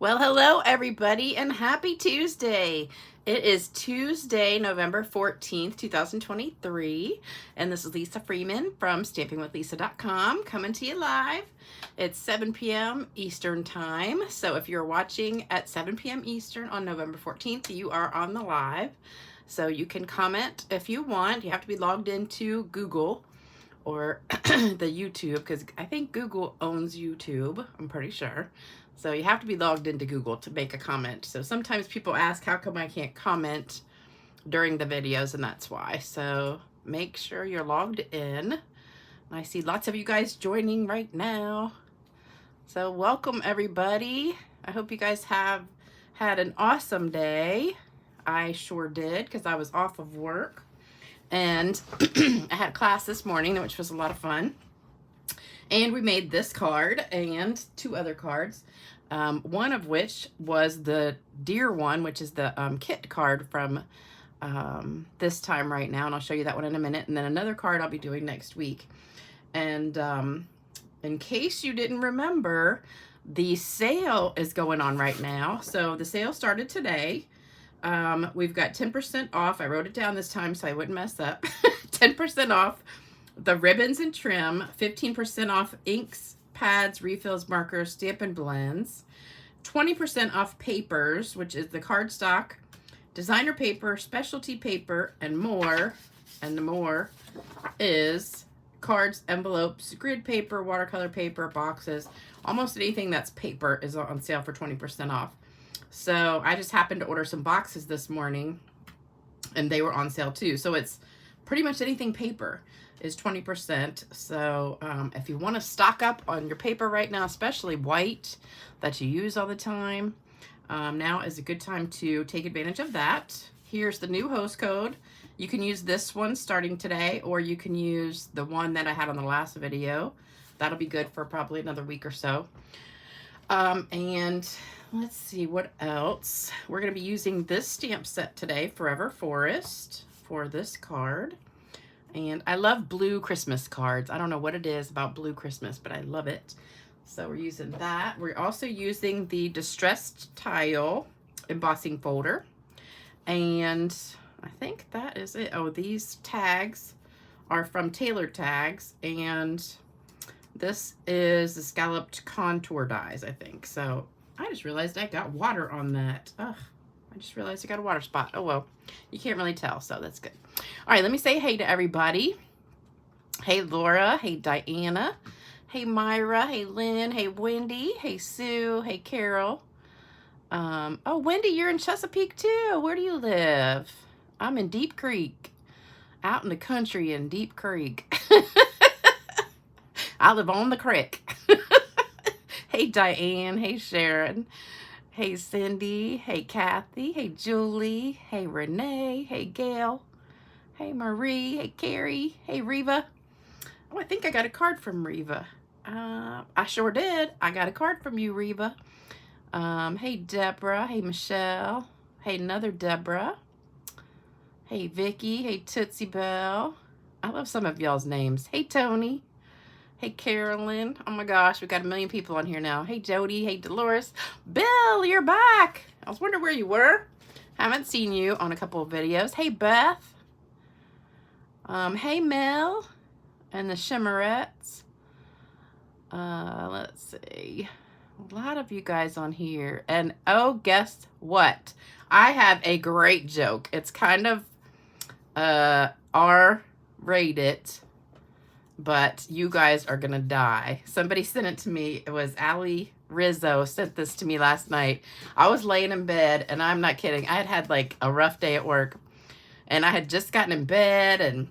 Well, hello everybody and happy Tuesday. It is Tuesday, November 14th, 2023, and this is Lisa Freeman from stampingwithlisa.com coming to you live. It's 7 p.m. Eastern time, so if you're watching at 7 p.m. Eastern on November 14th, you are on the live. So you can comment if you want. You have to be logged into Google or the YouTube, because I think Google owns YouTube, I'm pretty sure. So you have to be logged into Google to make a comment. So sometimes people ask, how come I can't comment during the videos? And that's why. So make sure you're logged in. I see lots of you guys joining right now. So welcome everybody. I hope you guys have had an awesome day. I sure did, because I was off of work. And I had class this morning, which was a lot of fun. And we made this card and two other cards. One of which was the deer one, which is the kit card from this time right now. And I'll show you that one in a minute. And then another card I'll be doing next week. And in case you didn't remember, the sale is going on right now. So the sale started today. We've got 10% off. I wrote it down this time so I wouldn't mess up. 10% off the ribbons and trim, 15% off inks, pads, refills, markers, Stampin' Blends, 20% off papers, which is the cardstock, designer paper, specialty paper, and more. And the more is cards, envelopes, grid paper, watercolor paper, boxes. Almost anything that's paper is on sale for 20% off. So I just happened to order some boxes this morning, and they were on sale too. So it's pretty much anything paper is 20%. So if you want to stock up on your paper right now, especially white that you use all the time, now is a good time to take advantage of that. Here's the new host code. You can use this one starting today, or you can use the one that I had on the last video. That'll be good for probably another week or so. And let's see what else. We're going to be using this stamp set today, Forever Forest, for this card. And I love blue Christmas cards. I don't know what it is about blue Christmas, but I love it. So we're using that. We're also using the Distressed Tile Embossing folder. And I think that is it. Oh, these tags are from Tailored Tags. And this is the Scalloped contour dies, I think. So I just realized I got water on that. Ugh, I just realized I got a water spot. Oh, well, you can't really tell, so that's good. All right, let me say hey to everybody. Hey, Laura. Hey, Diana. Hey, Myra. Hey, Lynn. Hey, Wendy. Hey, Sue. Hey, Carol. Oh, Wendy, you're in Chesapeake, too. Where do you live? I'm in Deep Creek. Out in the country in Deep Creek. I live on the creek. Hey, Diane. Hey, Sharon. Hey, Cindy. Hey, Kathy. Hey, Julie. Hey, Renee. Hey, Gail. Hey, Marie. Hey, Carrie. Hey, Reva. Oh, I think I got a card from Reva. I sure did. I got a card from you, Reva. Hey, Deborah. Hey, Michelle. Hey, another Deborah. Hey, Vicky. Hey, Tootsie Bell. I love some of y'all's names. Hey, Tony. Hey, Carolyn. Oh my gosh, we've got a million people on here now. Hey, Jody. Hey, Dolores. Bill, you're back. I was wondering where you were. Haven't seen you on a couple of videos. Hey, Beth. Hey, Mel. And the Shimmerettes. Let's see. A lot of you guys on here. And oh, guess what? I have a great joke. It's kind of R-rated. But you guys are gonna die. Somebody sent it to me. It was Allie Rizzo sent this to me last night. I was laying in bed, and I'm not kidding. I had like a rough day at work, and I had just gotten in bed, and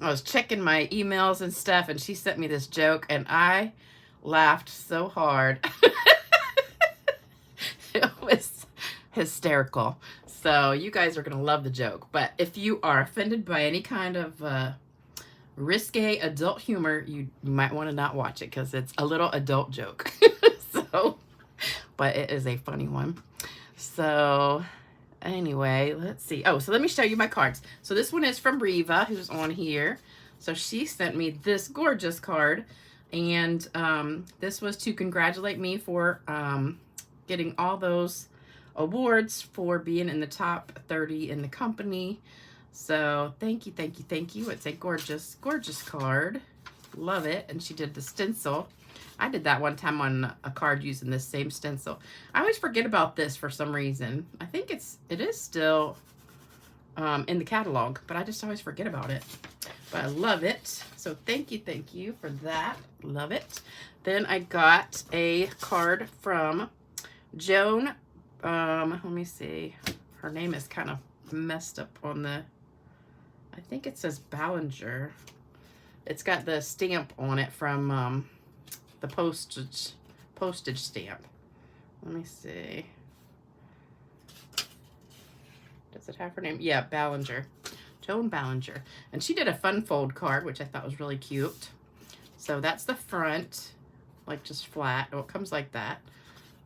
I was checking my emails and stuff, and she sent me this joke, and I laughed so hard. It was hysterical. So you guys are gonna love the joke. But if you are offended by any kind of risque adult humor, you might want to not watch it, because it's a little adult joke. So, but it is a funny one. So anyway, let's see. Oh, so let me show you my cards. So this one is from Reva, who's on here. So she sent me this gorgeous card, and this was to congratulate me for getting all those awards for being in the top 30 in the company. So thank you, thank you, thank you. It's a gorgeous, gorgeous card. Love it. And she did the stencil. I did that one time on a card using this same stencil. I always forget about this for some reason. I think it is still in the catalog, but I just always forget about it. But I love it. So thank you for that. Love it. Then I got a card from Joan. Let me see. Her name is kind of messed up on the, I think it says Ballinger. It's got the stamp on it from the postage stamp. Let me see. Does it have her name? Yeah, Ballinger. Joan Ballinger. And she did a fun fold card, which I thought was really cute. So that's the front, like just flat. Oh, it comes like that.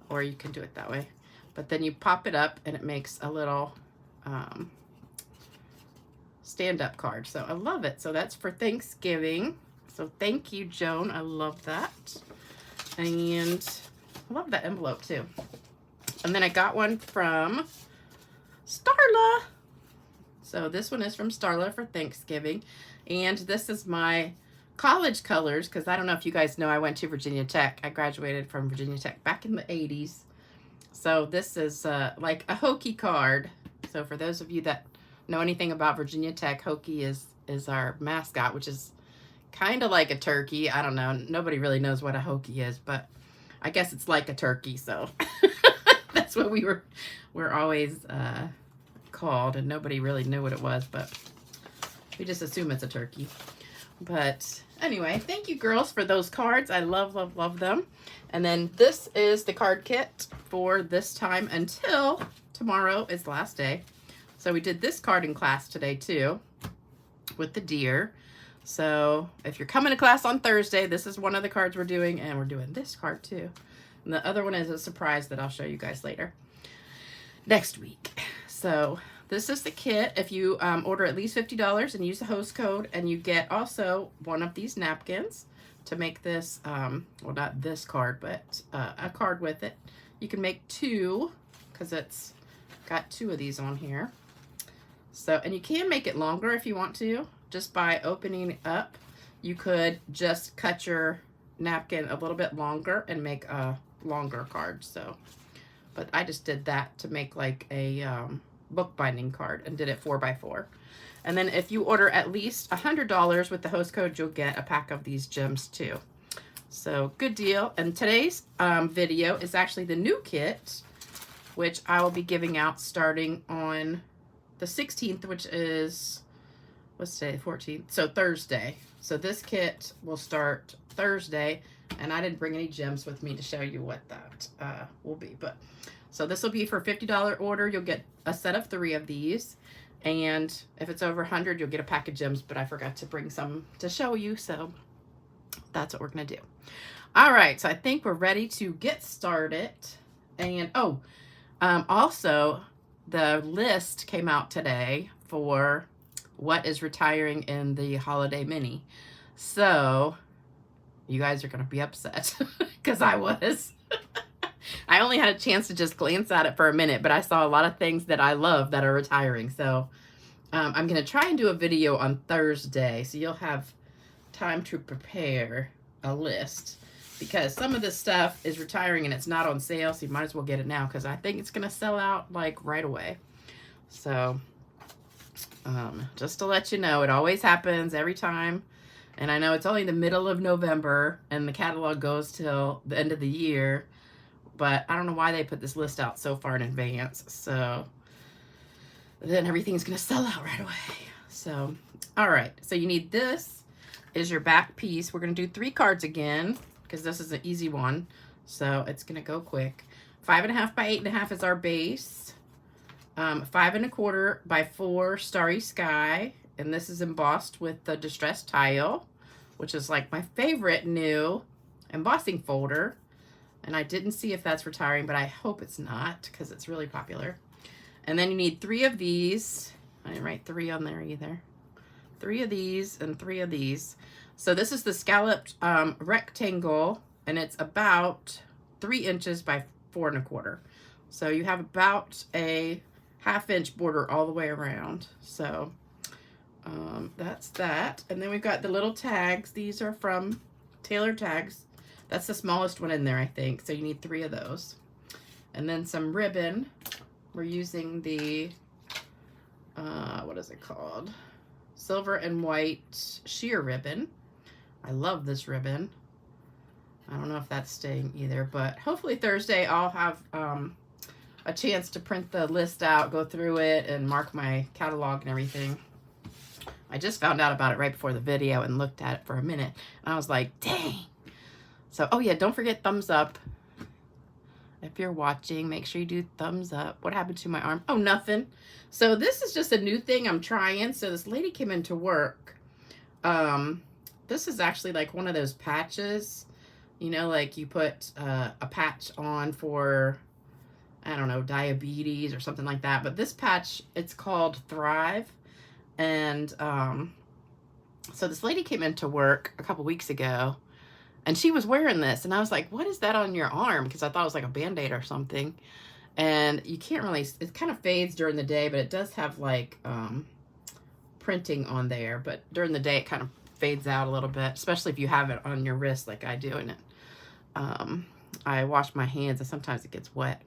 Or you can do it that way. But then you pop it up and it makes a little stand-up card. So I love it. So that's for Thanksgiving. So thank you, Joan. I love that. And I love that envelope too. And then I got one from Starla. So this one is from Starla for Thanksgiving. And this is my college colors, because I don't know if you guys know, I went to Virginia Tech. I graduated from Virginia Tech back in the 80s. So this is like a Hokie card. So for those of you that know anything about Virginia Tech, Hokie is our mascot, which is kind of like a turkey. I don't know. Nobody really knows what a Hokie is, but I guess it's like a turkey. So that's what we're always called, and nobody really knew what it was, but we just assume it's a turkey. But anyway, thank you girls for those cards. I love, love, love them. And then this is the card kit for this time until tomorrow is the last day. So we did this card in class today too with the deer. So if you're coming to class on Thursday, this is one of the cards we're doing, and we're doing this card too. And the other one is a surprise that I'll show you guys later next week. So this is the kit. If you order at least $50 and use the host code, and you get also one of these napkins to make this, well, not this card, but a card with it. You can make two, because it's got two of these on here. So, and you can make it longer if you want to, just by opening it up. You could just cut your napkin a little bit longer and make a longer card. So, but I just did that to make like a bookbinding card, and did it 4x4. And then if you order at least $100 with the host code, you'll get a pack of these gems too. So good deal. And today's video is actually the new kit, which I will be giving out starting on the 16th, which is, what's today, 14th? So Thursday. So this kit will start Thursday, and I didn't bring any gems with me to show you what that will be. But so this will be for $50 order. You'll get a set of 3 of these. And if it's over 100, you'll get a pack of gems, but I forgot to bring some to show you. So that's what we're going to do. All right. So I think we're ready to get started. And also the list came out today for what is retiring in the holiday mini. So you guys are going to be upset because I was. I only had a chance to just glance at it for a minute, but I saw a lot of things that I love that are retiring. So I'm going to try and do a video on Thursday, so you'll have time to prepare a list, because some of this stuff is retiring and it's not on sale, so you might as well get it now, because I think it's going to sell out like right away. So just to let you know, it always happens every time. And I know it's only the middle of November and the catalog goes till the end of the year, but I don't know why they put this list out so far in advance. So then everything's going to sell out right away. So, all right. So you need, this is your back piece. We're going to do 3 cards again, because this is an easy one. So it's going to go quick. 5.5 by 8.5 is our base. 5.25 by 4 Starry Sky. And this is embossed with the Distressed Tile, which is like my favorite new embossing folder. And I didn't see if that's retiring, but I hope it's not, because it's really popular. And then you need 3 of these. I didn't write 3 on there either. 3 of these and 3 of these. So this is the Scalloped rectangle, and it's about 3 inches by 4 1/4. So you have about a 1/2 inch border all the way around. So that's that. And then we've got the little tags. These are from Taylor Tags. That's the smallest one in there, I think. So you need 3 of those. And then some ribbon. We're using the, what is it called? Silver and white sheer ribbon. I love this ribbon. I don't know if that's staying either, but hopefully Thursday I'll have a chance to print the list out, go through it, and mark my catalog and everything. I just found out about it right before the video and looked at it for a minute, and I was like, dang. So, oh yeah, don't forget thumbs up. If you're watching, make sure you do thumbs up. What happened to my arm? Oh, nothing. So this is just a new thing I'm trying. So this lady came into work. This is actually like one of those patches. You know, like you put a patch on for, I don't know, diabetes or something like that. But this patch, it's called Thrive. And so this lady came into work a couple weeks ago, and she was wearing this. And I was like, what is that on your arm? Because I thought it was like a Band-Aid or something. And you can't really, it kind of fades during the day, but it does have like printing on there. But during the day, it kind of fades out a little bit, especially if you have it on your wrist like I do. And I wash my hands, and sometimes it gets wet.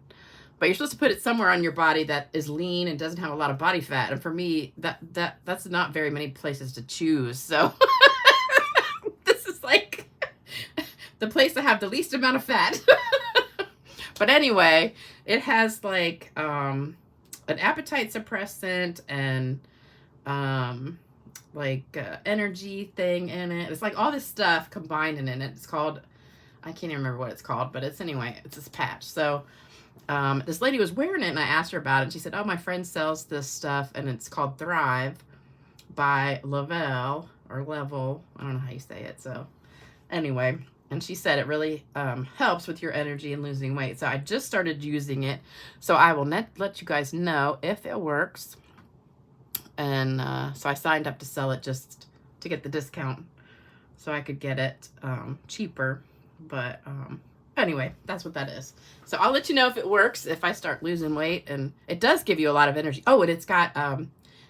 But you're supposed to put it somewhere on your body that is lean and doesn't have a lot of body fat. And for me, that's not very many places to choose. So this is like the place to have the least amount of fat. But anyway, it has like an appetite suppressant and energy thing in it. It's like all this stuff combined in it. It's called, I can't even remember what it's called, but it's this patch. So this lady was wearing it, and I asked her about it. And she said, oh, my friend sells this stuff, and it's called Thrive by Level. I don't know how you say it. So anyway, and she said it really helps with your energy and losing weight. So I just started using it. So I will let you guys know if it works. And so I signed up to sell it just to get the discount so I could get it cheaper. But anyway, that's what that is. So I'll let you know if it works, if I start losing weight. And it does give you a lot of energy. Oh, and it's got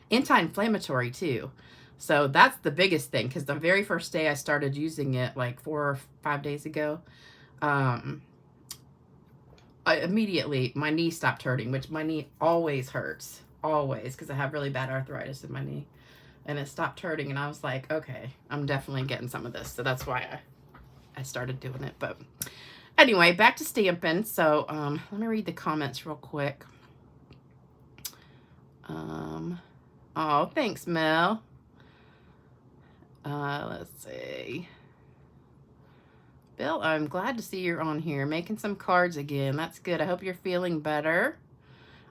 anti-inflammatory too. So that's the biggest thing, because the very first day I started using it, like 4 or 5 days ago, immediately my knee stopped hurting, which my knee always hurts, always, because I have really bad arthritis in my knee. And it stopped hurting, and I was like, okay, I'm definitely getting some of this. So that's why I started doing it. But anyway, back to stamping. So let me read the comments real quick. Oh, thanks, Mel. Let's see. Bill, I'm glad to see you're on here making some cards again. That's good. I hope you're feeling better.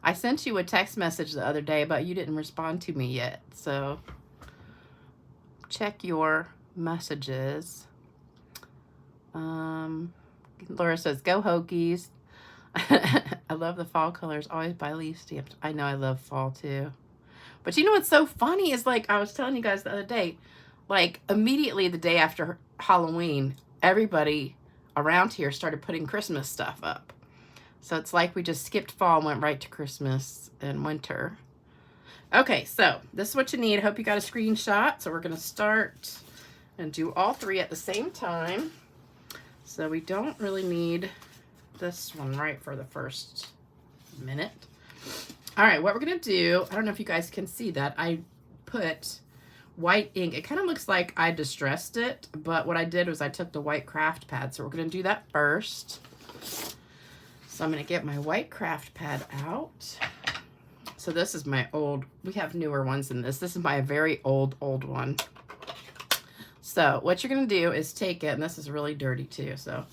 I sent you a text message the other day, but you didn't respond to me yet. So check your messages. Laura says, go Hokies. I love the fall colors. Always buy leaf stamps. I know I love fall too. But you know what's so funny is, like I was telling you guys the other day, like immediately the day after Halloween, everybody around here started putting Christmas stuff up. So it's like we just skipped fall and went right to Christmas and winter. Okay, so this is what you need. I hope you got a screenshot. So we're going to start and do all 3 at the same time. So we don't really need this one right for the first minute. All right, what we're going to do, I don't know if you guys can see that. I put white ink. It kind of looks like I distressed it, but what I did was I took the white craft pad. So we're going to do that first. So I'm going to get my white craft pad out. So this is my old, we have newer ones in this. This is my very old one. So what you're going to do is take it, and this is really dirty too. So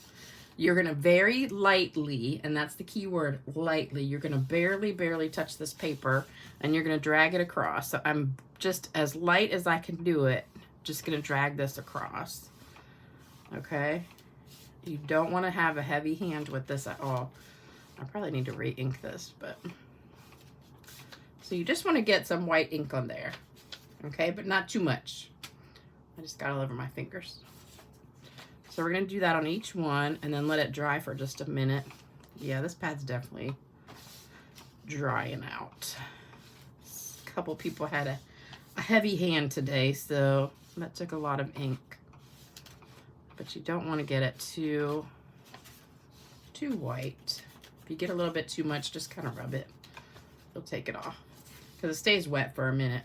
you're going to very lightly, and that's the key word, lightly. You're going to barely touch this paper, and you're going to drag it across. So I'm just as light as I can do it, just going to drag this across. Okay. You don't want to have a heavy hand with this at all. I probably need to re-ink this, but so you just want to get some white ink on there. Okay, but not too much. I just got all over my fingers. So we're going to do that on each one and then let it dry for just a minute. Yeah, this pad's definitely drying out. A couple people had a heavy hand today, so that took a lot of ink. But you don't want to get it too white. If you get a little bit too much, just kind of rub it. You'll take it off because it stays wet for a minute.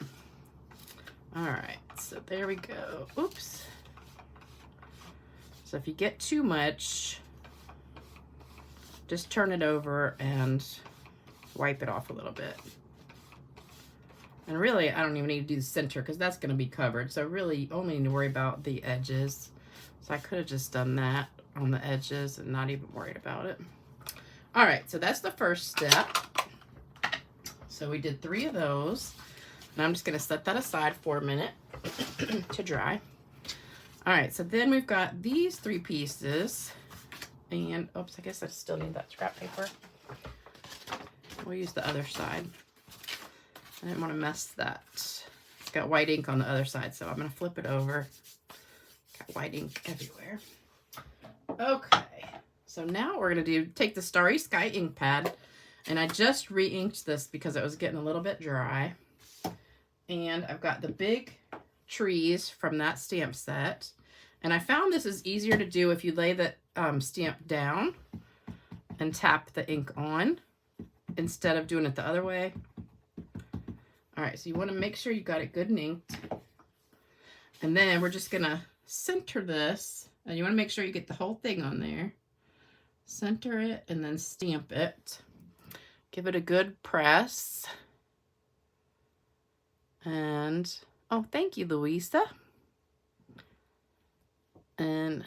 All right, so there we go. Oops. So if you get too much, just turn it over and wipe it off a little bit. And really, I don't even need to do the center because that's going to be covered. So really, you only need to worry about the edges. So I could have just done that on the edges and not even worried about it. All right, so that's the first step. So we did 3 of those. And I'm just going to set that aside for a minute to dry. All right, so then we've got these 3 pieces. And, oops, I guess I still need that scrap paper. We'll use the other side. I didn't want to mess that. It's got white ink on the other side, so I'm going to flip it over. Got white ink everywhere. Okay, so now we're going to take the Starry Sky ink pad, and I just re-inked this because it was getting a little bit dry. And I've got the big trees from that stamp set. And I found this is easier to do if you lay the stamp down and tap the ink on instead of doing it the other way. All right, so you want to make sure you got it good and inked. And then we're just going to center this. And you want to make sure you get the whole thing on there. Center it and then stamp it. Give it a good press. And, oh, thank you, Louisa. And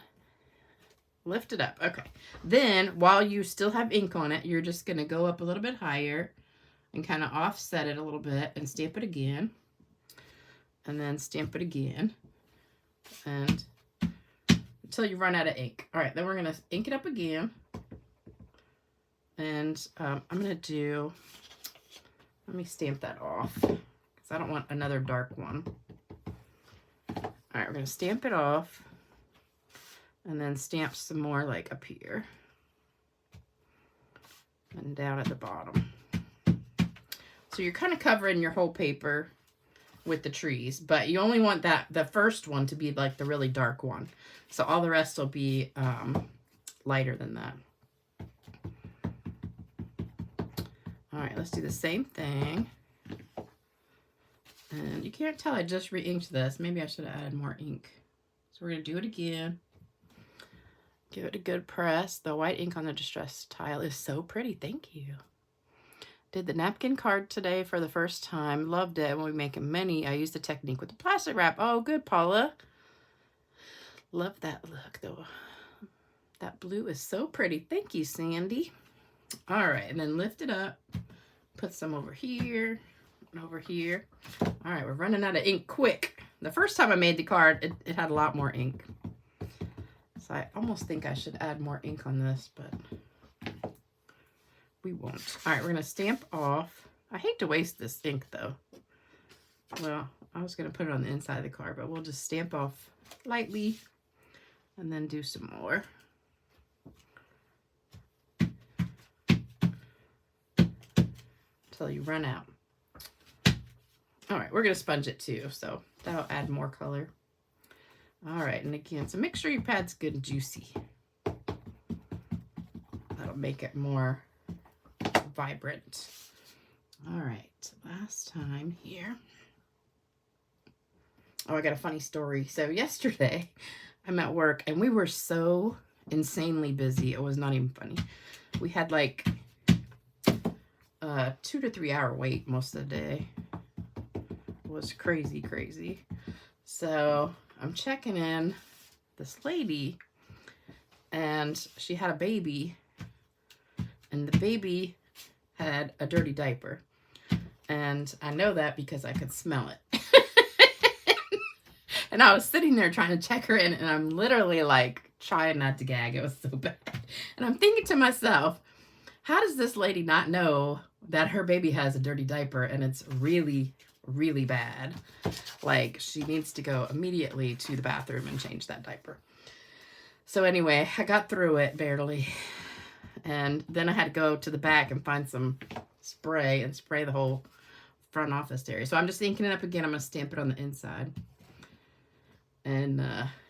lift it up. Okay. Then, while you still have ink on it, you're just going to go up a little bit higher and kind of offset it a little bit and stamp it again. And then stamp it again. And until you run out of ink. All right, then we're going to ink it up again. And I'm going to do, let me stamp that off because I don't want another dark one. All right, we're going to stamp it off. And then stamp some more like up here. And down at the bottom. So you're kind of covering your whole paper with the trees. But you only want the first one to be like the really dark one. So all the rest will be lighter than that. All right, let's do the same thing. And you can't tell I just re-inked this. Maybe I should have added more ink. So we're going to do it again. Give it a good press. The white ink on the Distressed Tile is so pretty. Thank you. Did the napkin card today for the first time. Loved it. When we make many, I used the technique with the plastic wrap. Oh, good, Paula. Love that look, though. That blue is so pretty. Thank you, Sandy. All right, and then lift it up. Put some over here and over here. All right, we're running out of ink quick. The first time I made the card, it had a lot more ink. So I almost think I should add more ink on this, but we won't. All right, we're going to stamp off. I hate to waste this ink, though. Well, I was going to put it on the inside of the card, but we'll just stamp off lightly and then do some more. Until you run out. All right, we're going to sponge it, too, so that'll add more color. All right, and again, so make sure your pad's good and juicy. That'll make it more vibrant. All right, last time here. Oh, I got a funny story. So yesterday, I'm at work, and we were so insanely busy. It was not even funny. We had like a 2 to 3 hour wait most of the day. It was crazy, crazy. So I'm checking in this lady, and she had a baby, and the baby had a dirty diaper. And I know that because I could smell it. And I was sitting there trying to check her in, and I'm literally like trying not to gag. It was so bad. And I'm thinking to myself, how does this lady not know that her baby has a dirty diaper and it's really, really bad? Like, she needs to go immediately to the bathroom and change that diaper. So anyway, I got through it barely. And then I had to go to the back and find some spray and spray the whole front office area. So I'm just inking it up again. I'm going to stamp it on the inside. And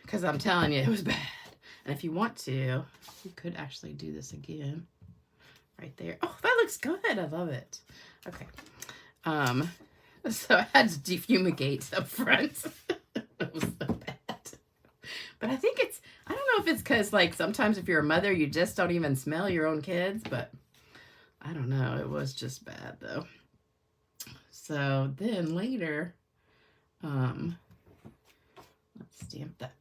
because I'm telling you, it was bad. And if you want to, you could actually do this again. Right there. Oh, that looks good. I love it. Okay. So I had to defumigate up front. It was so bad. But I think it's, I don't know if it's because, like, sometimes if you're a mother, you just don't even smell your own kids. But I don't know. It was just bad, though. So then later, let's stamp that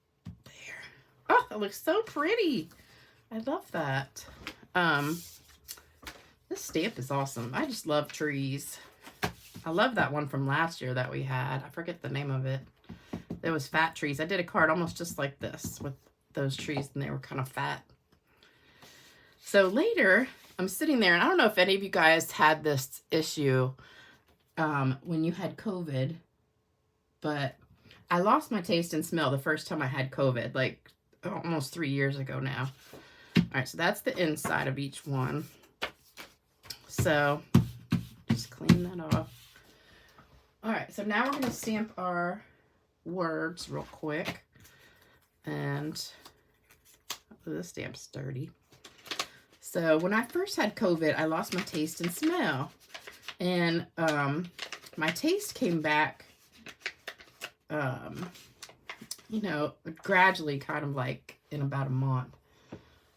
there. Oh, that looks so pretty. I love that. This stamp is awesome. I just love trees. I love that one from last year that we had. I forget the name of it. There was fat trees. I did a card almost just like this with those trees, and they were kind of fat. So later, I'm sitting there, and I don't know if any of you guys had this issue when you had COVID, but I lost my taste and smell the first time I had COVID, like almost 3 years ago now. All right, so that's the inside of each one. So just clean that off. All right, so now we're going to stamp our words real quick. And the stamp's dirty. So when I first had COVID, I lost my taste and smell. And my taste came back, you know, gradually, kind of like in about a month.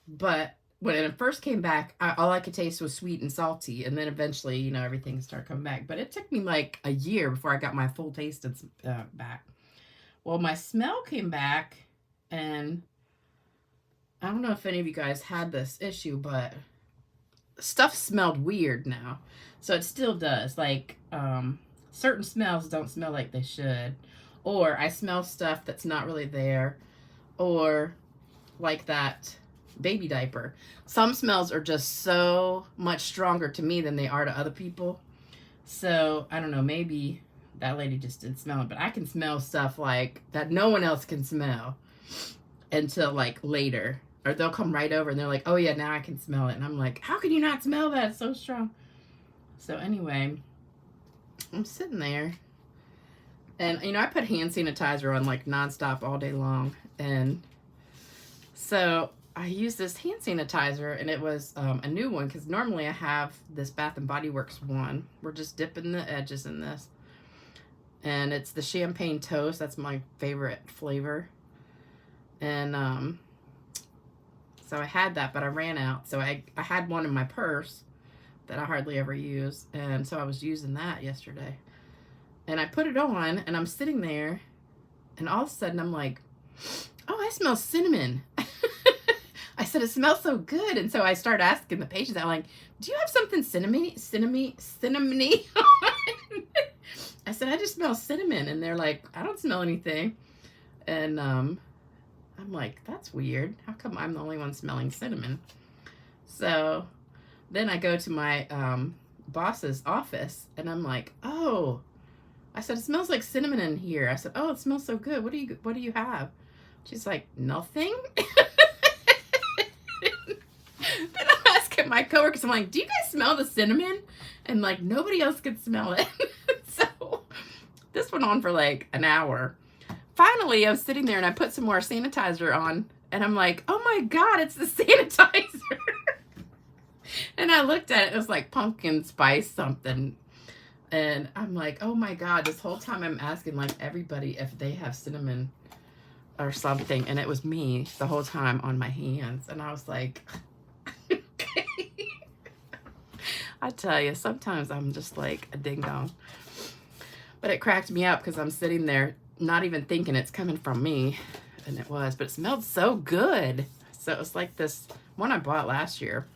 But when it first came back, all I could taste was sweet and salty. And then eventually, you know, everything started coming back. But it took me like a year before I got my full taste back. Well, my smell came back, and I don't know if any of you guys had this issue, but stuff smelled weird now. So it still does. Like, certain smells don't smell like they should. Or I smell stuff that's not really there. Or like that baby diaper. Some smells are just so much stronger to me than they are to other people. So, I don't know, maybe that lady just didn't smell it. But I can smell stuff like that no one else can smell until like later. Or they'll come right over and they're like, oh yeah, now I can smell it. And I'm like, how can you not smell that? It's so strong. So anyway, I'm sitting there. And, you know, I put hand sanitizer on like nonstop all day long. And so I used this hand sanitizer, and it was a new one, because normally I have this Bath and Body Works one. We're just dipping the edges in this. And it's the champagne toast. That's my favorite flavor. And so I had that, but I ran out. So I had one in my purse that I hardly ever use. And so I was using that yesterday. And I put it on, and I'm sitting there, and all of a sudden I'm like, oh, I smell cinnamon. I said, it smells so good. And so I started asking the patients, I'm like, do you have something cinnamony? I said, I just smell cinnamon. And they're like, I don't smell anything. And I'm like, that's weird. How come I'm the only one smelling cinnamon? So then I go to my boss's office, and I'm like, oh, I said, it smells like cinnamon in here. I said, oh, it smells so good. What do you have? She's like, nothing. Then I'm asking my coworkers, I'm like, do you guys smell the cinnamon? And like, nobody else could smell it. So this went on for like an hour. Finally, I was sitting there, and I put some more sanitizer on, and I'm like, oh my God, it's the sanitizer. And I looked at it, it was like pumpkin spice something. And I'm like, oh my God, this whole time I'm asking like everybody if they have cinnamon or something. And it was me the whole time on my hands. And I was like, okay. I tell you, sometimes I'm just like a ding dong. But it cracked me up, because I'm sitting there not even thinking it's coming from me. And it was, but it smelled so good. So it was like this one I bought last year,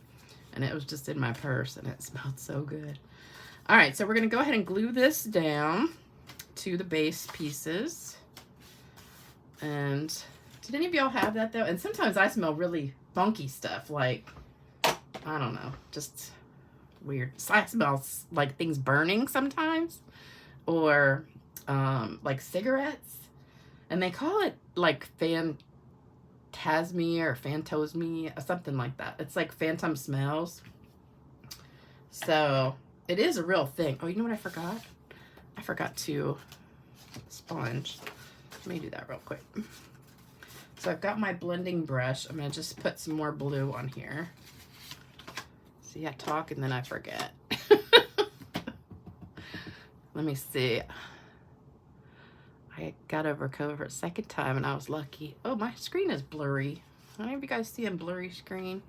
and it was just in my purse, and it smelled so good. All right, so we're going to go ahead and glue this down to the base pieces. And did any of y'all have that, though? And sometimes I smell really funky stuff, like, I don't know, just weird. I smell like things burning sometimes, or like cigarettes. And they call it like Tasme or Phantosme, something like that. It's like phantom smells. So it is a real thing. Oh, you know what I forgot? I forgot to sponge. Let me do that real quick. So I've got my blending brush. I'm going to just put some more blue on here. See, I talk and then I forget. Let me see. I got over COVID for a second time and I was lucky. Oh, my screen is blurry. I don't know if you guys see a blurry screen.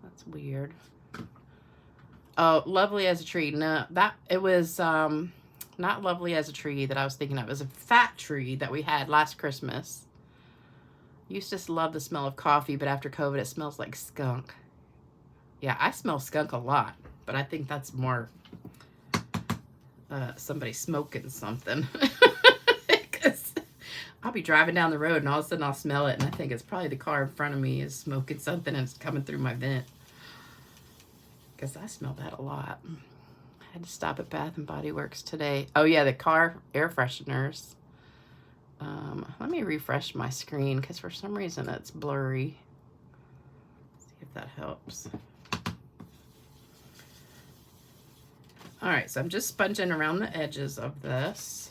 That's weird. Oh, Lovely as a Tree. No, it was not Lovely as a Tree that I was thinking of. It was a fat tree that we had last Christmas. Used to love the smell of coffee, but after COVID, it smells like skunk. Yeah, I smell skunk a lot, but I think that's more somebody smoking something. Because I'll be driving down the road and all of a sudden I'll smell it and I think it's probably the car in front of me is smoking something and it's coming through my vent. Because I smell that a lot. I had to stop at Bath and Body Works today. Oh yeah, the car air fresheners. Let me refresh my screen because for some reason it's blurry. See if that helps. All right, so I'm just sponging around the edges of this.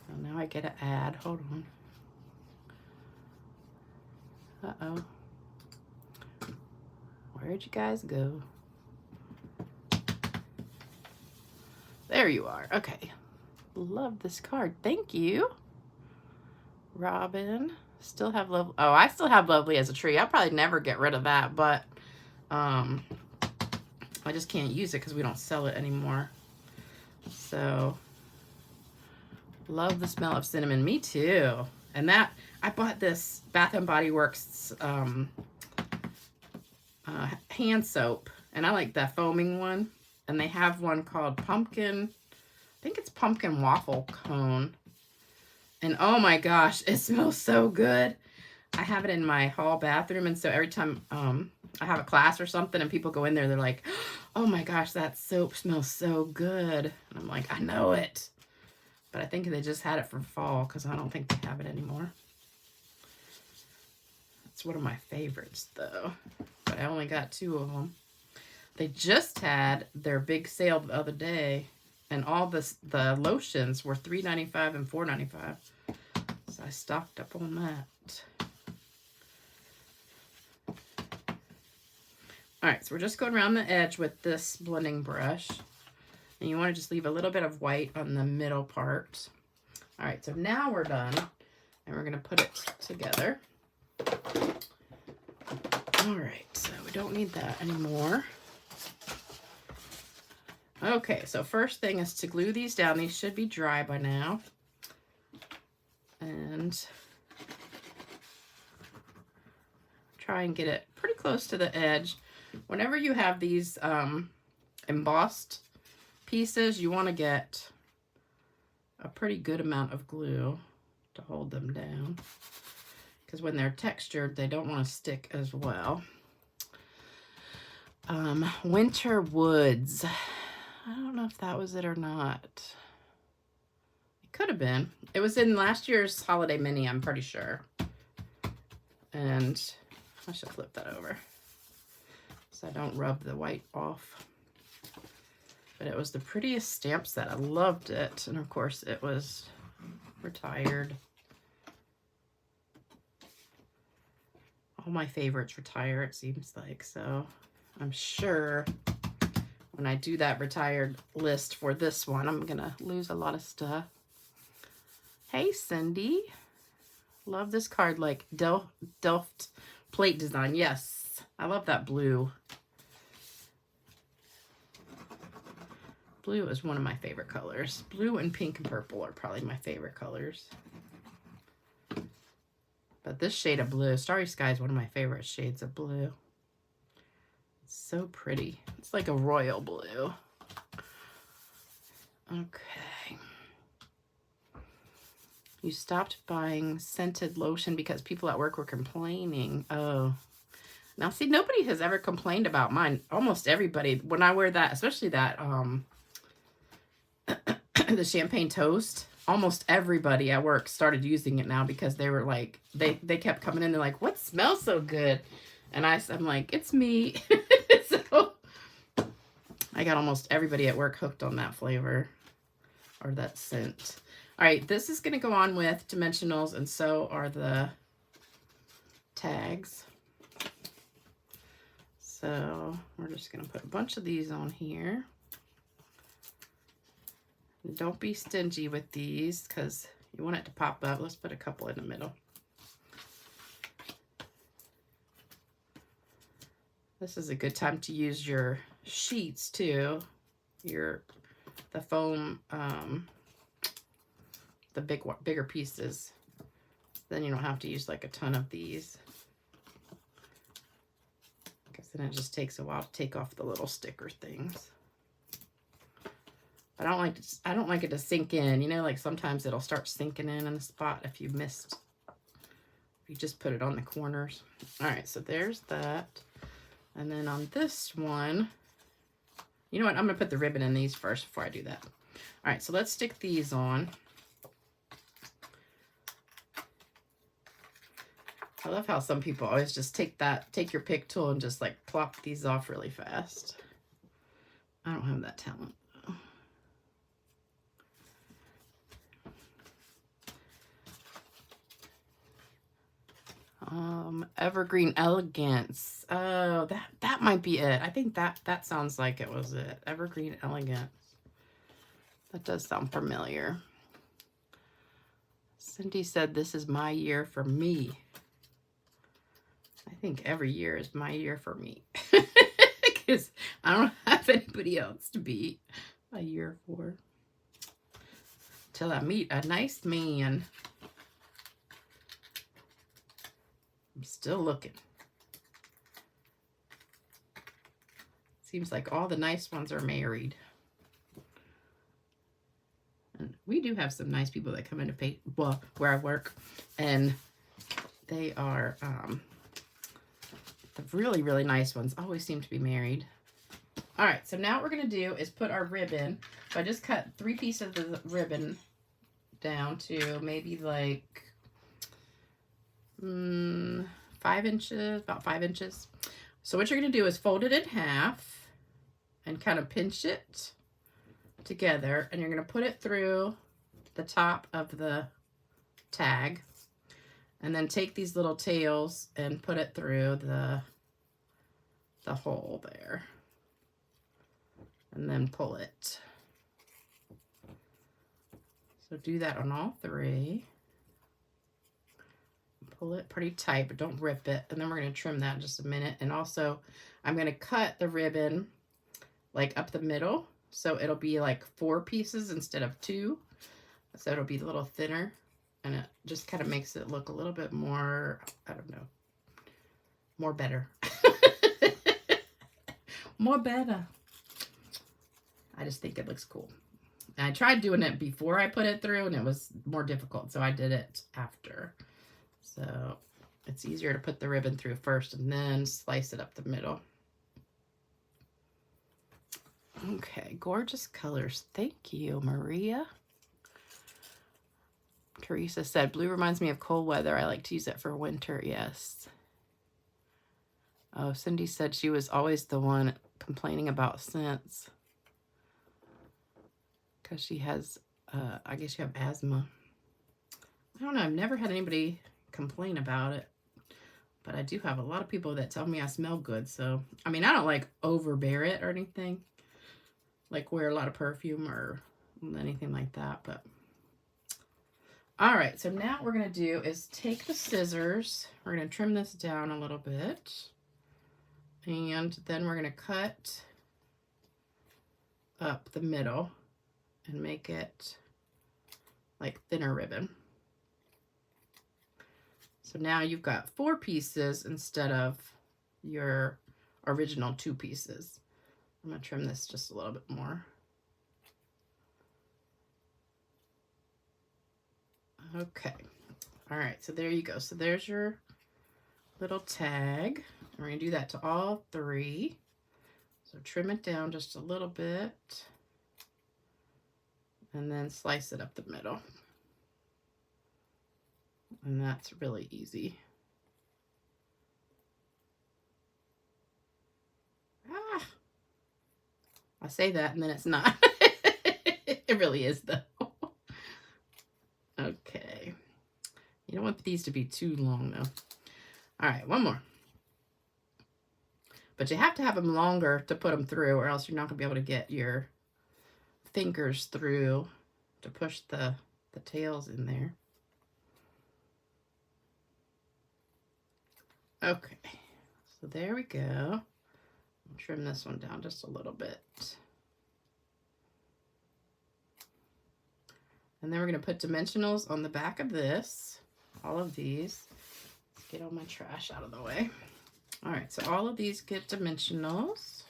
So now I get to add, hold on. Uh-oh. Where'd you guys go? There you are. Okay. Love this card. Thank you. Robin. Still have Lovely. Oh, I still have Lovely as a Tree. I'll probably never get rid of that, but I just can't use it because we don't sell it anymore. So, love the smell of cinnamon. Me too. And that, I bought this Bath and Body Works hand soap. And I like that foaming one. And they have one called pumpkin. I think it's pumpkin waffle cone. And oh my gosh, it smells so good. I have it in my hall bathroom. And so every time I have a class or something and people go in there, they're like, oh my gosh, that soap smells so good. And I'm like, I know it. But I think they just had it for fall because I don't think they have it anymore. It's one of my favorites though. But I only got 2 of them. They just had their big sale the other day. And all the lotions were $3.95 and $4.95. So I stocked up on that. All right, so we're just going around the edge with this blending brush. And you want to just leave a little bit of white on the middle part. All right, so now we're done. And we're going to put it together. All right, so we don't need that anymore. Okay, so first thing is to glue these down. These should be dry by now. And try and get it pretty close to the edge. Whenever you have these embossed pieces, you want to get a pretty good amount of glue to hold them down. Because when they're textured, they don't want to stick as well. Winter Woods. I don't know if that was it or not. It could have been. It was in last year's holiday mini, I'm pretty sure. And I should flip that over so I don't rub the white off. But it was the prettiest stamp set. I loved it. And of course it was retired. All my favorites retire, it seems like. So I'm sure when I do that retired list for this one, I'm going to lose a lot of stuff. Hey, Cindy. Love this card, like Delft plate design. Yes, I love that blue. Blue is one of my favorite colors. Blue and pink and purple are probably my favorite colors. But this shade of blue, Starry Sky, is one of my favorite shades of blue. It's so pretty. It's like a royal blue. Okay. You stopped buying scented lotion because people at work were complaining. Oh. Now, see, nobody has ever complained about mine. Almost everybody, when I wear that, especially that, the champagne toast, almost everybody at work started using it now because they were like, they kept coming in. They're like, what smells so good? And I'm like, it's me. So I got almost everybody at work hooked on that flavor or that scent. All right, this is going to go on with dimensionals, and so are the tags. So we're just going to put a bunch of these on here. Don't be stingy with these because you want it to pop up. Let's put a couple in the middle. This is a good time to use your sheets too. The foam, the bigger pieces. Then you don't have to use like a ton of these. Because then it just takes a while to take off the little sticker things. I don't like it to sink in. You know, like sometimes it'll start sinking in the spot if you missed. If you just put it on the corners. All right, so there's that. And then on this one, you know what? I'm going to put the ribbon in these first before I do that. All right, so let's stick these on. I love how some people always just take your pick tool and just like plop these off really fast. I don't have that talent. Evergreen Elegance. Oh, that might be it. I think that sounds like it was it. Evergreen Elegance. That does sound familiar. Cindy said this is my year for me. I think every year is my year for me. Because I don't have anybody else to be a year for. Till I meet a nice man. I'm still looking. Seems like all the nice ones are married. And we do have some nice people that come into pay, well, where I work, and they are the really, really nice ones always seem to be married. All right, so now what we're going to do is put our ribbon. So I just cut 3 pieces of the ribbon down to maybe like 5 inches, about 5 inches. So what you're going to do is fold it in half and kind of pinch it together, and you're going to put it through the top of the tag, and then take these little tails and put it through the hole there, and then pull it. So do that on all 3. Pull it pretty tight, but don't rip it. And then we're going to trim that in just a minute. And also, I'm going to cut the ribbon like up the middle, so it'll be like 4 pieces instead of 2. So it'll be a little thinner, and it just kind of makes it look a little bit more, I don't know, more better. More better. I just think it looks cool. And I tried doing it before I put it through, and it was more difficult, so I did it after. So it's easier to put the ribbon through first and then slice it up the middle. Okay, gorgeous colors. Thank you, Maria. Teresa said, blue reminds me of cold weather. I like to use it for winter. Yes. Oh, Cindy said she was always the one complaining about scents because she has, I guess you have asthma. I don't know. I've never had anybody complain about it, but I do have a lot of people that tell me I smell good. So, I mean, I don't like overbear it or anything, like wear a lot of perfume or anything like that, but all right. So now what we're going to do is take the scissors. We're going to trim this down a little bit, and then we're going to cut up the middle and make it like thinner ribbon. So now you've got 4 pieces instead of your original 2 pieces. I'm going to trim this just a little bit more. Okay. All right. So there you go. So there's your little tag. We're going to do that to all 3. So trim it down just a little bit, and then slice it up the middle. And that's really easy. Ah, I say that and then it's not. It really is though. Okay. You don't want these to be too long though. All right, one more. But you have to have them longer to put them through, or else you're not going to be able to get your fingers through to push the tails in there. Okay, so there we go. I'll trim this one down just a little bit. And then we're going to put dimensionals on the back of this, all of these. Let's get all my trash out of the way. All right, so all of these get dimensionals.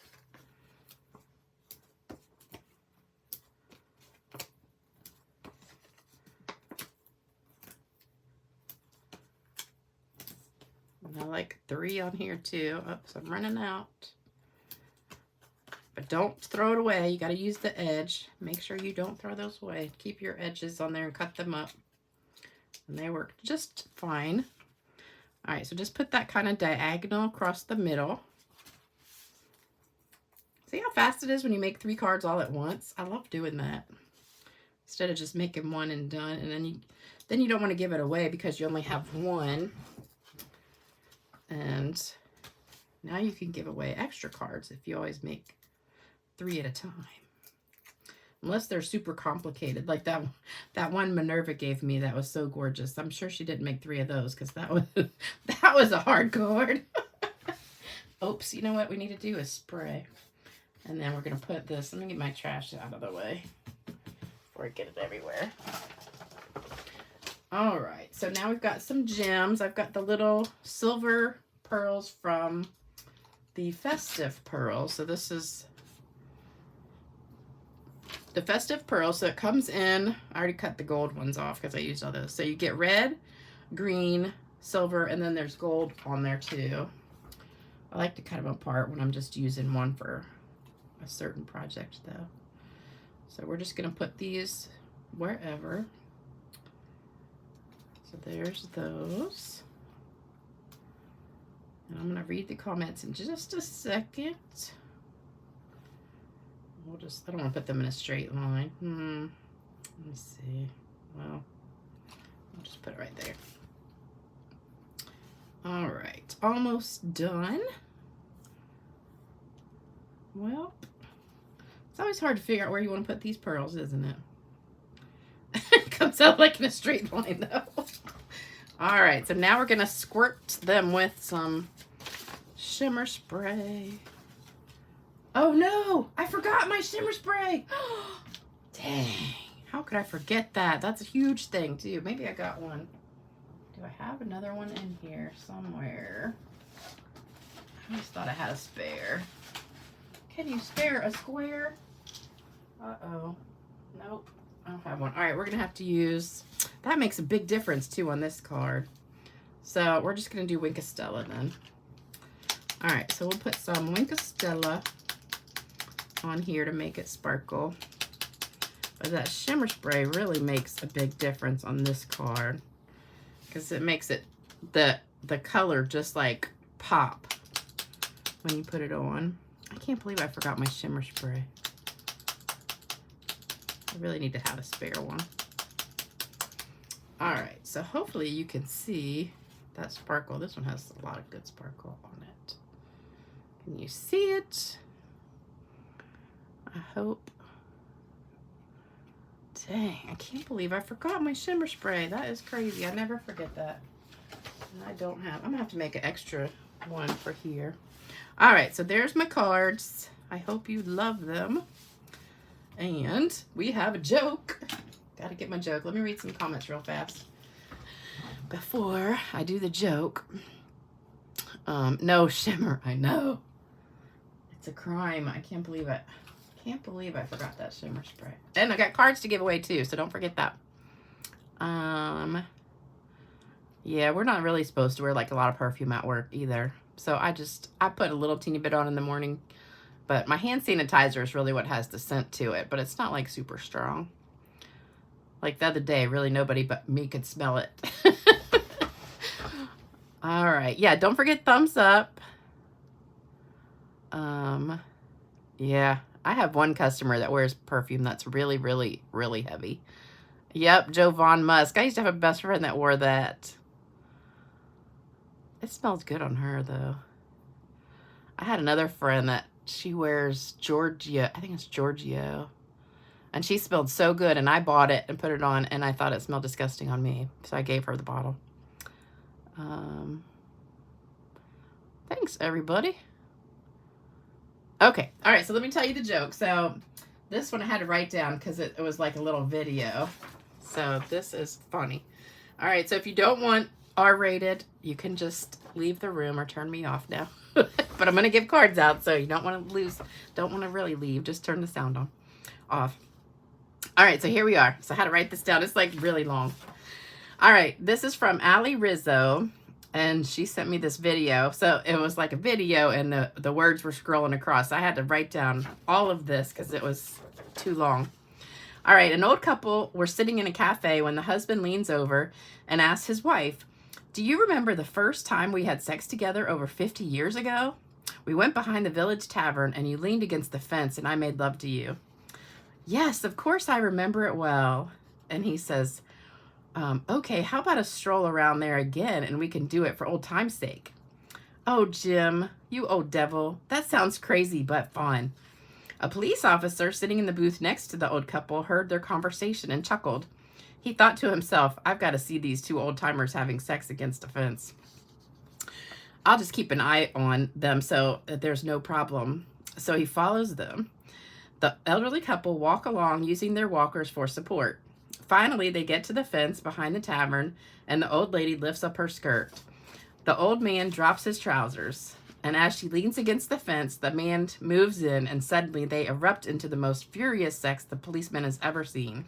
And I like 3 on here too. Oops, I'm running out. But don't throw it away. You got to use the edge. Make sure you don't throw those away. Keep your edges on there and cut them up. And they work just fine. All right, so just put that kind of diagonal across the middle. See how fast it is when you make 3 cards all at once? I love doing that. Instead of just making one and done, and then you don't want to give it away because you only have one. And now you can give away extra cards if you always make 3 at a time. Unless they're super complicated, like that one Minerva gave me that was so gorgeous. I'm sure she didn't make 3 of those because that was a hard card. Oops, you know what we need to do is spray. And then we're going to put this, let me get my trash out of the way before I get it everywhere. All right, so now we've got some gems. I've got the little silver pearls from the Festive Pearls. So this is the Festive Pearl, so it comes in, I already cut the gold ones off because I used all those. So you get red, green, silver, and then there's gold on there too. I like to cut them apart when I'm just using one for a certain project though. So we're just going to put these wherever. So there's those. And I'm going to read the comments in just a second. We'll just, I don't want to put them in a straight line. Let me see. Well, I'll just put it right there. All right, almost done. Well, it's always hard to figure out where you want to put these pearls, isn't it? It comes out like in a straight line though. All right, so now we're going to squirt them with some shimmer spray. Oh no, I forgot my shimmer spray. Dang, how could I forget that? That's a huge thing too. Maybe I got one. Do I have another one in here somewhere? I just thought I had a spare. Can you spare a square? Uh-oh. Nope, I don't have one. All right, we're gonna have to use, that makes a big difference too on this card. So we're just gonna do Winkostella then. All right, so we'll put some Winkostella on here to make it sparkle. But that shimmer spray really makes a big difference on this card because it makes it the color just like pop when you put it on. I can't believe I forgot my shimmer spray. I really need to have a spare one. All right, so hopefully you can see that sparkle. This one has a lot of good sparkle on it. Can you see it? I hope. Dang, I can't believe I forgot my shimmer spray. That is crazy. I never forget that. And I don't have, I'm gonna have to make an extra one for here. All right, so there's my cards. I hope you love them. And we have a joke. Gotta get my joke. Let me read some comments real fast before I do the joke. No shimmer, I know. It's a crime. I can't believe it. Can't believe I forgot that shimmer spray. And I got cards to give away too, so don't forget that. Yeah, we're not really supposed to wear like a lot of perfume at work either. So I put a little teeny bit on in the morning, but my hand sanitizer is really what has the scent to it, but it's not like super strong. Like the other day, really nobody but me could smell it. All right. Yeah, don't forget thumbs up. Yeah, I have one customer that wears perfume that's really, really, really heavy. Yep, Joan Musk. I used to have a best friend that wore that. It smells good on her, though. I had another friend that she wears Giorgio. I think it's Giorgio. And she smelled so good, and I bought it and put it on, and I thought it smelled disgusting on me. So I gave her the bottle. Thanks, everybody. Okay. All right, so let me tell you the joke. So this one I had to write down because it was like a little video. So this is funny. All right, so if you don't want R-rated, you can just leave the room or turn me off now. But I'm going to give cards out, so you don't want to really leave. Just turn the sound off. All right, so here we are. So I had to write this down. It's like really long. All right, this is from Allie Rizzo, and she sent me this video. So it was like a video, and the words were scrolling across. I had to write down all of this because it was too long. All right, an old couple were sitting in a cafe when the husband leans over and asks his wife, "Do you remember the first time we had sex together over 50 years ago? We went behind the village tavern, and you leaned against the fence, and I made love to you." "Yes, of course I remember it well." And he says, "Okay, how about a stroll around there again, and we can do it for old time's sake?" "Oh, Jim, you old devil, that sounds crazy but fun." A police officer sitting in the booth next to the old couple heard their conversation and chuckled. He thought to himself, "I've got to see these two old-timers having sex against a fence. I'll just keep an eye on them so that there's no problem." So he follows them. The elderly couple walk along using their walkers for support. Finally, they get to the fence behind the tavern, and the old lady lifts up her skirt. The old man drops his trousers, and as she leans against the fence, the man moves in, and suddenly they erupt into the most furious sex the policeman has ever seen.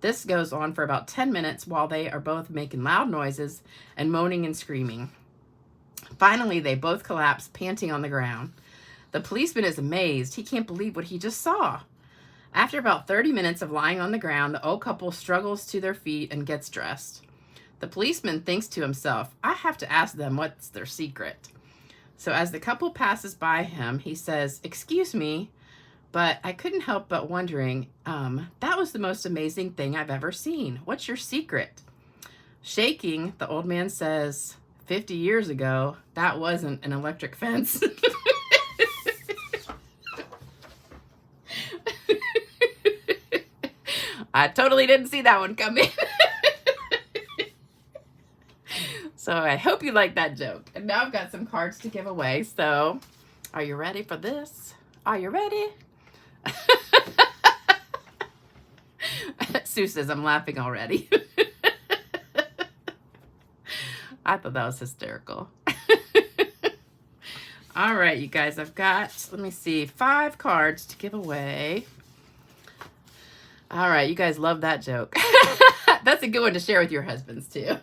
This goes on for about 10 minutes while they are both making loud noises and moaning and screaming. Finally, they both collapse, panting on the ground. The policeman is amazed. He can't believe what he just saw. After about 30 minutes of lying on the ground, the old couple struggles to their feet and gets dressed. The policeman thinks to himself, "I have to ask them what's their secret." So as the couple passes by him, he says, "Excuse me, but I couldn't help but wondering, that was the most amazing thing I've ever seen. What's your secret?" Shaking, the old man says, 50 years ago, that wasn't an electric fence." I totally didn't see that one coming. So I hope you like that joke. And now I've got some cards to give away. So are you ready for this? Are you ready? Sue says I'm laughing already. I thought that was hysterical. All right, you guys, I've got, let me see, 5 cards to give away. All right, you guys love that joke. That's a good one to share with your husbands, too.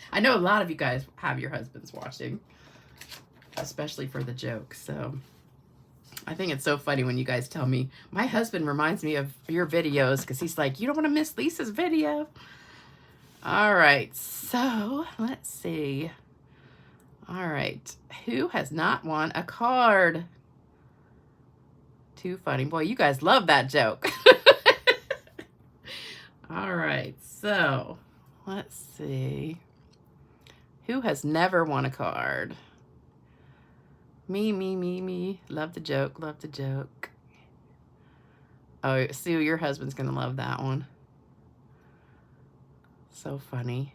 I know a lot of you guys have your husbands watching, especially for the joke. So I think it's so funny when you guys tell me, "My husband reminds me of your videos," because he's like, "You don't want to miss Lisa's video." All right, so let's see. All right, who has not won a card? Too funny. Boy, you guys love that joke. All right, so let's see. Who has never won a card? Me. Love the joke, love the joke. Oh, Sue, your husband's going to love that one. So funny.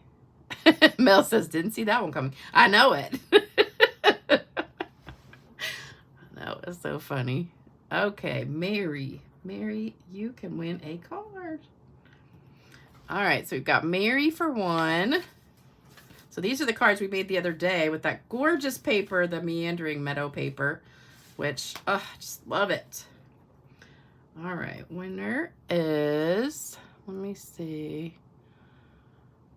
Mel says, "Didn't see that one coming." I know it. That was so funny. Okay, Mary. Mary, you can win a card. All right, so we've got Mary for 1. So these are the cards we made the other day with that gorgeous paper, the meandering meadow paper, which, I just love it. All right, winner is, let me see,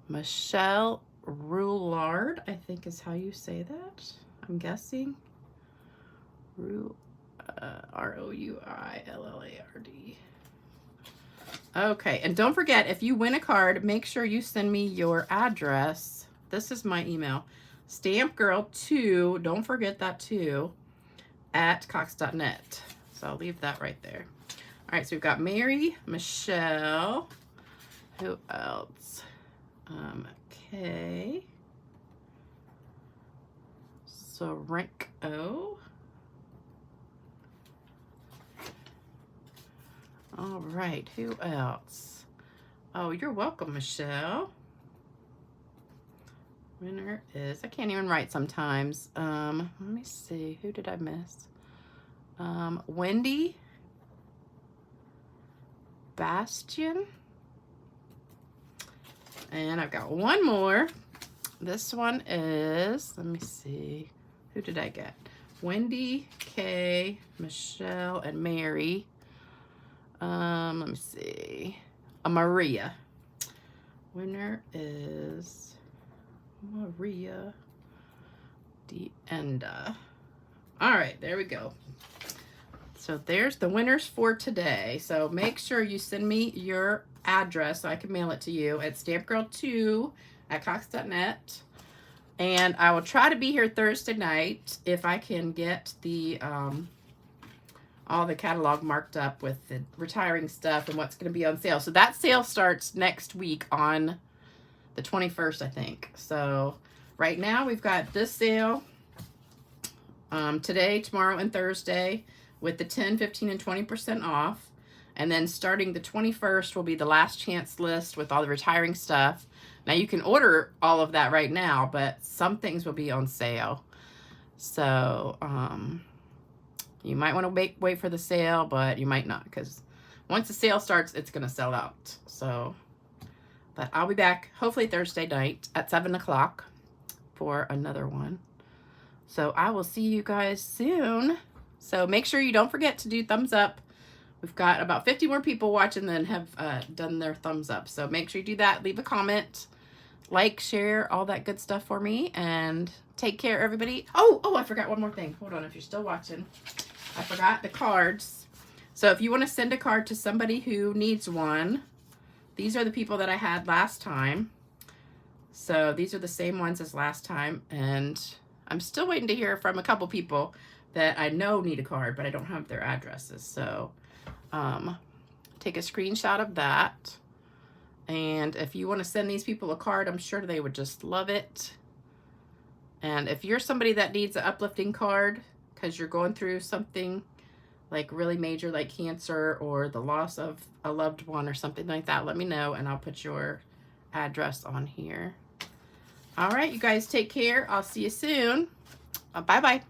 Michelle Roulard, I think is how you say that. I'm guessing. R-O-U-I-L-L-A-R-D. Okay, and don't forget, if you win a card, make sure you send me your address. This is my email. stampgirl2, don't forget that too, at cox.net. So I'll leave that right there. All right, so we've got Mary, Michelle, who else? Kay, Sorenko. All right, who else? Oh, you're welcome, Michelle. Winner is, I can't even write sometimes. Let me see, who did I miss? Wendy, Bastion, and I've got one more. This one is, let me see, who did I get? Wendy, Kay, Michelle, and Mary. Let me see, Maria. Winner is Maria D'Enda. All right, there we go. So there's the winners for today. So make sure you send me your address so I can mail it to you at stampgirl2 at cox.net. And I will try to be here Thursday night if I can get the all the catalog marked up with the retiring stuff and what's going to be on sale. So that sale starts next week on the 21st, I think. So right now we've got this sale today, tomorrow, and Thursday with the 10, 15, and 20% off. And then starting the 21st will be the last chance list with all the retiring stuff. Now you can order all of that right now, but some things will be on sale. So you might want to wait for the sale, but you might not, because once the sale starts, it's going to sell out. So, but I'll be back hopefully Thursday night at 7 o'clock for another one. So I will see you guys soon. So make sure you don't forget to do thumbs up. We've got about 50 more people watching than have done their thumbs up. So make sure you do that. Leave a comment, like, share, all that good stuff for me. And take care, everybody. Oh, I forgot one more thing. Hold on, if you're still watching. I forgot the cards. So if you want to send a card to somebody who needs one, these are the people that I had last time. So these are the same ones as last time. And I'm still waiting to hear from a couple people that I know need a card, but I don't have their addresses. So take a screenshot of that. And if you want to send these people a card, I'm sure they would just love it. And if you're somebody that needs an uplifting card because you're going through something like really major, like cancer or the loss of a loved one or something like that, let me know and I'll put your address on here. All right, you guys take care. I'll see you soon. Bye-bye.